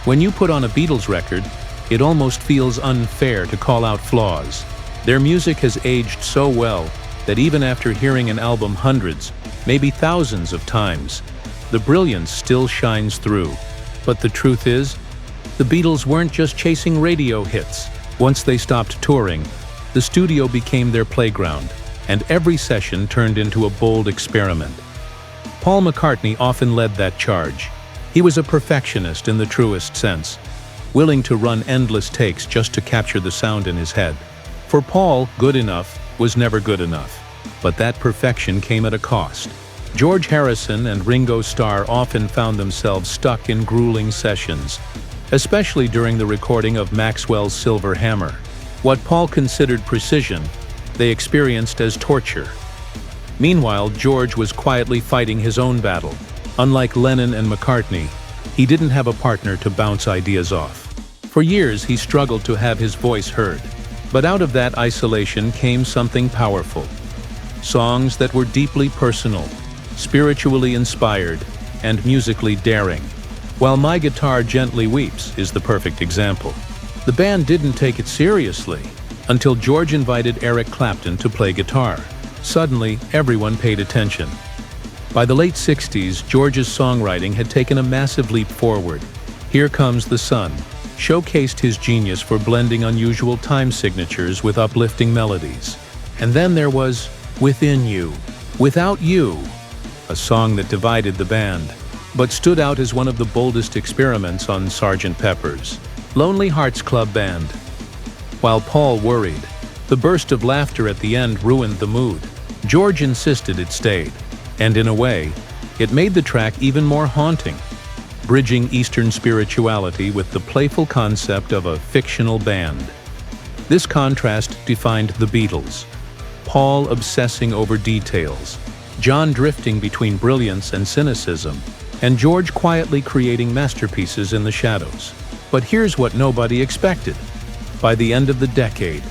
When you put on a Beatles record, it almost feels unfair to call out flaws. Their music has aged so well that even after hearing an album hundreds, maybe thousands of times, the brilliance still shines through. But the truth is, the Beatles weren't just chasing radio hits. Once they stopped touring, the studio became their playground, and every session turned into a bold experiment. Paul McCartney often led that charge. He was a perfectionist in the truest sense, willing to run endless takes just to capture the sound in his head. For Paul, good enough was never good enough, but that perfection came at a cost. George Harrison and Ringo Starr often found themselves stuck in grueling sessions, especially during the recording of Maxwell's Silver Hammer. What Paul considered precision, they experienced as torture. Meanwhile, George was quietly fighting his own battle. Unlike Lennon and McCartney, he didn't have a partner to bounce ideas off. For years, he struggled to have his voice heard. But out of that isolation came something powerful. Songs that were deeply personal, spiritually inspired, and musically daring. While My Guitar Gently Weeps is the perfect example. The band didn't take it seriously until George invited Eric Clapton to play guitar. Suddenly, everyone paid attention. By the late 60s, George's songwriting had taken a massive leap forward. Here Comes the Sun showcased his genius for blending unusual time signatures with uplifting melodies. And then there was Within You, Without You, a song that divided the band, but stood out as one of the boldest experiments on Sgt. Pepper's Lonely Hearts Club Band. While Paul worried, the burst of laughter at the end ruined the mood. George insisted it stayed, and in a way, it made the track even more haunting, bridging Eastern spirituality with the playful concept of a fictional band. This contrast defined the Beatles. Paul obsessing over details, John drifting between brilliance and cynicism, and George quietly creating masterpieces in the shadows. But here's what nobody expected. By the end of the decade,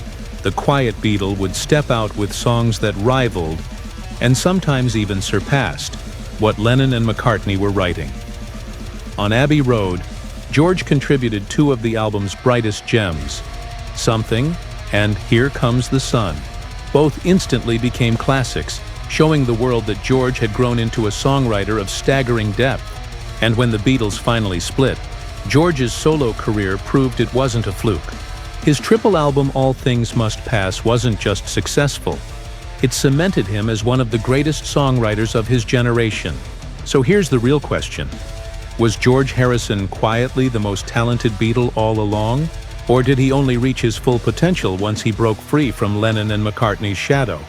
the quiet Beatle would step out with songs that rivaled, and sometimes even surpassed, what Lennon and McCartney were writing. On Abbey Road, George contributed two of the album's brightest gems, Something and Here Comes the Sun. Both instantly became classics, showing the world that George had grown into a songwriter of staggering depth. And when the Beatles finally split, George's solo career proved it wasn't a fluke. His triple album All Things Must Pass wasn't just successful, it cemented him as one of the greatest songwriters of his generation. So here's the real question. Was George Harrison quietly the most talented Beatle all along? Or did he only reach his full potential once he broke free from Lennon and McCartney's shadow?